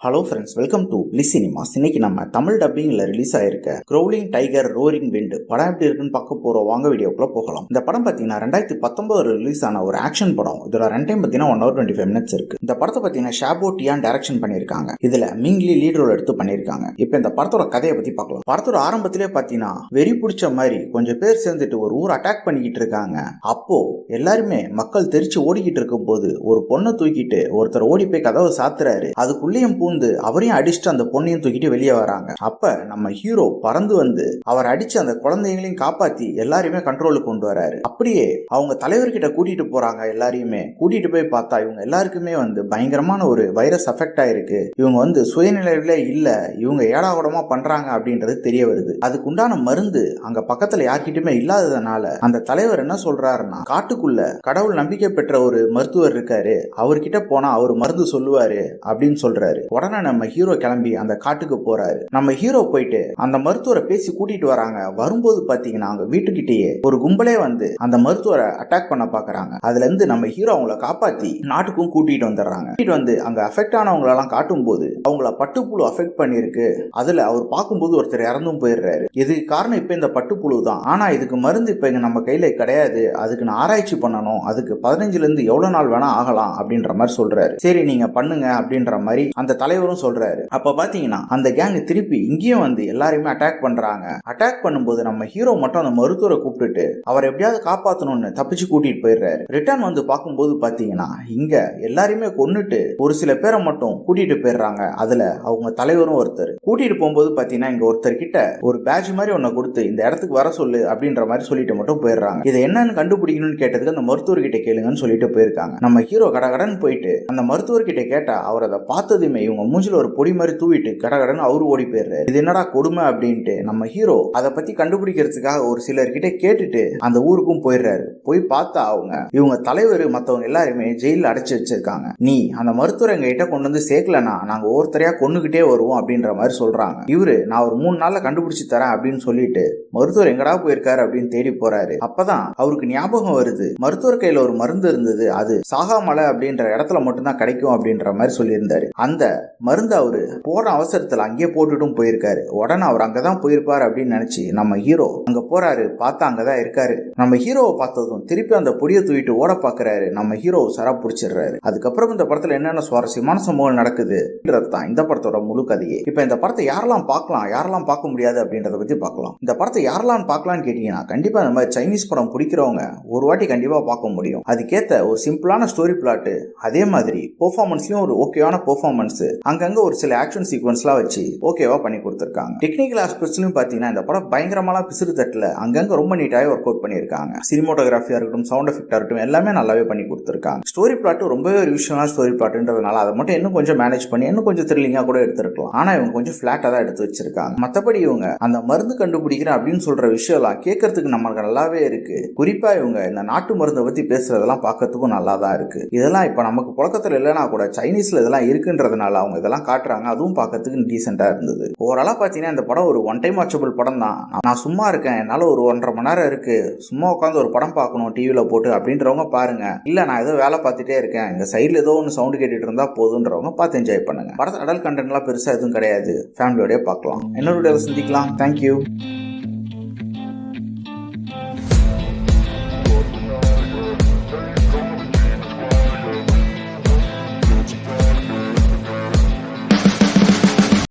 Hello friends, welcome to Bliss cinemas. இன்னைக்கு நம்ம தமிழ் டப்பிங்ல ரிலீஸ் ஆயிருக்க க்ரௌலிங் டைகர் ரோரிங் விண்ட் படம் எப்படி இருக்குன்னு பார்க்க போறோம். வாங்க வீடியோக்குள்ள போகலாம். இந்த படம் பார்த்தீங்கன்னா 2019 ரிலீஸ் ஆன ஒரு ஆக்ஷன் படம். இதோட ரன் டைம் பார்த்தீங்கன்னா 1 hour 25 minutes இருக்கு. இந்த படத்தை பார்த்தீங்கன்னா ஷாபோ டியான் டைரக்ஷன் பண்ணியிருக்காங்க. இதுல மிங்லி லீட் ரோல் எடுத்து பண்ணியிருக்காங்க. இப்போ இந்த படத்தோட கதையை பத்தி பார்க்கலாம். படத்தோட ஆரம்பத்திலே பார்த்தீங்கன்னா வெறி பிடிச்ச மாதிரி கொஞ்சம் பேர் சேர்ந்துட்டு ஒரு ஊர் அட்டாக் பண்ணிக்கிட்டு இருக்காங்க. அப்போ எல்லாருமே மக்கள் தெரிச்சு ஓடிக்கிட்டு இருக்கும் போது ஒரு பொண்ணை தூக்கிட்டு ஒருத்தர் ஓடி போய் கதவை சாத்துறாரு. அதுக்குள்ளேயும் பூந்து அவரையும் அடிச்சுட்டு அந்த பொண்ணையும் தூக்கிட்டு வெளியே வராங்க. அப்ப நம்ம ஹீரோ பறந்து வந்து அவர் அடிச்சு அந்த குழந்தைகளையும் காப்பாத்தி எல்லாரையுமே கண்ட்ரோலுக்கு கொண்டு வராரு. அப்படியே அவங்க தலைவர்கிட்ட கூட்டிட்டு போறாங்க. எல்லாரையுமே கூட்டிட்டு போய் பார்த்தா இவங்க எல்லாருக்குமே வந்து பயங்கரமான ஒரு வைரஸ் அஃபெக்ட் ஆயிருக்கு. இவங்க வந்து சுயநிலையில இல்ல, இவங்க ஏடாகூடமா பண்றாங்க அப்படின்றது தெரிய வருது. அதுக்கு உண்டான மருந்து அங்க பக்கத்துல யார்கிட்டயுமே இல்லாததுனால அந்த தலைவர் என்ன சொல்றாருன்னா, காட்டுக்குள்ள கடவுள் நம்பிக்கை பெற்ற ஒரு மருத்துவர் இருக்காரு, அவர்கிட்ட போனா அவர் மருந்து சொல்லுவாரு அப்படின்னு சொல்றாரு. உடனே நம்ம ஹீரோ கிளம்பி அந்த காட்டுக்கு போறாரு. நம்ம ஹீரோ போயிட்டு அந்த மருத்துவரை பேசி கூட்டிட்டு வராங்க. வரும்போது பாத்தீங்கன்னா அவங்க வீட்டுக்கிட்டேயே ஒரு கும்பலே வந்து அந்த மருத்துவரை அட்டாக் பண்ண பாக்குறாங்க. அதுல இருந்து நம்ம ஹீரோ அவங்கள காப்பாத்தி நாட்டுக்கும் கூட்டிட்டு வந்துடுறாங்க. கூட்டிட்டு வந்து அங்க அஃபெக்ட் ஆனவங்களெல்லாம் காட்டும் போது அவங்கள பட்டுப்புழு அஃபெக்ட் பண்ணிருக்கு. அதுல அவர் பார்க்கும்போது ஒருத்தர் இறந்தும் போயிடுறாரு. இதுக்கு காரணம் இப்ப இந்த பட்டுப்புழு தான். ஆனா இதுக்கு மருந்து இப்ப இங்க நம்ம கையில கிடையாது. அதுக்கு நான் ஆராய்ச்சி பண்ணணும். அதுக்கு 15ல இருந்து எவ்வளவு நாள் வேணா ஆகலாம் அப்படின்ற மாதிரி சொல்றாரு. சரி நீங்க பண்ணுங்க அப்படின்ற மாதிரி அந்த தலைவரும் சொல்றாரு. அப்ப பாத்தீங்கன்னா அந்த கேங் திருப்பி இங்கேயும் வந்து எல்லாரையுமே அட்டாக் பண்றாங்க. அட்டாக் பண்ணும்போது நம்ம ஹீரோ மட்டும் அந்த மருத்துவரை கூப்பிட்டுட்டு அவர் எப்படியாவது காப்பாத்தணும்னு தப்பிச்சு கூட்டிட்டு போயிடுறாரு. ரிட்டர்ன் வந்து பார்க்கும்போது பாத்தீங்கன்னா இங்க எல்லாரையுமே கொன்னுட்டு ஒரு சில பேரை மட்டும் கூட்டிட்டு போயிடுறாங்க. அதுல அவங்க தலைவரும் ஒருத்தர். கூட்டிட்டு போகும்போது பாத்தீங்கன்னா இங்க ஒருத்தர் கிட்ட ஒரு பேட்ச் மாதிரி ஒன்ன கொடுத்து இந்த இடத்துக்கு வர சொல்லு அப்படின்ற மாதிரி சொல்லிட்டு மட்டும் போயிடுறாங்க. இதை என்னன்னு கண்டுபிடிக்கணும்னு கேட்டதுக்கு அந்த மருத்துவர்கிட்ட கேளுங்கன்னு சொல்லிட்டு போயிருக்காங்க. நம்ம ஹீரோ கடகடன் போயிட்டு அந்த மருத்துவர்கிட்ட கேட்டா அவர் அதை பார்த்ததுமே இவங்க மூஞ்சில ஒரு பொடி மாதிரி தூவிட்டு கடகடன் அவரு ஓடி போயிடுறாரு. இது என்னடா கொடுமை அப்படின்ட்டு நம்ம ஹீரோ அதை பத்தி கண்டுபிடிக்கிறதுக்காக ஒரு சிலர்கிட்ட கேட்டுட்டு அந்த ஊருக்கும் போயிடுறாரு. போய் பார்த்தா இவங்க தலைவர் மத்தவங்க எல்லாருமே ஜெயில அடைச்சு வச்சிருக்காங்க. நீ அந்த மருத்துவர் எங்க கிட்ட கொண்டு வந்து சேர்க்கலனா நாங்க ஒவ்வொருத்தரையா கொண்டுகிட்டே வருவோம் அப்படின்ற மாதிரி சொல்றாங்க. இவரு நான் ஒரு 3 நாள்ல கண்டுபிடிச்சு தரேன் அப்படின்னு சொல்லிட்டு மருத்துவர் எங்கடா போயிருக்காரு அப்படின்னு தேடி போறாரு. அப்பதான் அவருக்கு ஞாபகம் வருது, மருத்துவர் கையில ஒரு மருந்து இருந்தது, அது சாகாமலை அப்படின்ற இடத்துல மட்டும்தான் கிடைக்கும் அப்படின்ற மாதிரி சொல்லியிருந்தாரு. அந்த மருந்து அவரு போற அவசரத்துல அங்கேயே போட்டுட்டும் போயிருக்காரு. உடனே அவர் அங்கதான் போயிருப்பாரு அப்படின்னு நினைச்சு நம்ம ஹீரோ அங்க போறாரு. பார்த்தா அங்கதான் இருக்காரு. நம்ம ஹீரோவை பார்த்ததும் திருப்பி அந்த பொடியை தூக்கிட்டு ஓட பாக்குறாரு. நம்ம ஹீரோ சரா பிடிச்சிடுறாரு. அதுக்கப்புறம் இந்த படத்துல என்னென்ன சுவாரஸ்யமான சம்பவங்கள் நடக்குதுதான் இந்த படத்தோட முழு கதையே. இப்ப இந்த படத்தை யாரெல்லாம் பார்க்கலாம், யாரெல்லாம் பார்க்க முடியாது அப்படின்றத பத்தி பார்க்கலாம். இந்த படத்தை யாரெல்லாம் பார்க்கலாம்னு கேட்டீங்கன்னா கண்டிப்பா இந்த மாதிரி சைனீஸ் படம் பிடிக்கிறவங்க ஒரு வாட்டி கண்டிப்பா பார்க்க முடியும். அதுக்கேத்த ஒரு சிம்பிளான ஸ்டோரி பிளாட், அதே மாதிரி பெர்ஃபார்மன்ஸ்லயும் ஒரு ஓகேவான பெர்ஃபார்மன்ஸ், அங்கங்க ஒரு சில ஆக்ஷன் சீக்வன்ஸ்லாம் வச்சு ஓகேவா பண்ணி கொடுத்திருக்காங்க. டெக்னிக்கல் ஆஸ்பெக்ட்ஸ்லயும் பாத்தீங்கன்னா இந்த படம் பயங்கரமான பிசுறு தட்டல அங்கங்க ரொம்ப நீட்டாவே ஒர்க் அவுட் பண்ணிருக்காங்க. சினிமோட்டோகிராஃபியா இருக்கட்டும், சவுண்ட் எஃபெக்டா இருக்கட்டும், எல்லாமே நல்லாவே பண்ணி கொடுத்திருக்காங்க. ஸ்டோரி பிளாட் ரொம்பவே ஒரு விஷயமான ஸ்டோரி பிளாட்ன்றதுனால அதை மட்டும் இன்னும் கொஞ்சம் மேனேஜ் பண்ணி இன்னும் கொஞ்சம் த்ரில்லிங்கா கூட எடுத்திருக்கலாம். ஆனா இவங்க கொஞ்சம் பிளாட்டா தான் எடுத்து வச்சிருக்காங்க. மத்தபடி இவங்க அந்த மருந்து கண்டுபிடிக்கிறேன் அப்படின்னு சொல்ற விஷயம் எல்லாம் கேட்கறதுக்கு நமக்கு நல்லாவே இருக்கு. குறிப்பா இவங்க இந்த நாட்டு மருந்தை பத்தி பேசுறதெல்லாம் பார்க்கறதுக்கும் நல்லா தான் இருக்கு. இதெல்லாம் இப்ப நமக்கு புழக்கத்துல இல்லைன்னா கூட சைனீஸ்ல இதெல்லாம் இருக்குன்றதுனால அவங்க இதெல்லாம் காட்டுறாங்க. அதுவும் பார்க்கறதுக்கு டீசெண்டா இருந்தது. ஓவராலா பாத்தீங்கன்னா இந்த படம் ஒரு ஒன் டைம் வாட்சபிள் படம் தான். நான் சும்மா இருக்கேன், என்னால ஒரு 1.5 மணி நேரம் இருக்கு, சும்மா உட்காந்து ஒரு படம் பார்க்கணும் டிவில போட்டு அப்படின்றவங்க பாருங்க. இல்ல நான் ஏதோ வேலை பார்த்துட்டே இருக்கேன், இந்த சைட்ல ஏதோ ஒன்று சவுண்ட் கேட்டுட்டு இருந்தா போதுன்றவங்க பார்த்து என்ஜாய் பண்ணுங்க. படத்தை அடல் கண்டென்ட்லாம் பெருசா எதுவும் கிடையாது, ஃபேமிலியோடய பார்க்கலாம். இன்னொரு வீடியோல சந்திக்கலாம். தேங்க்யூ.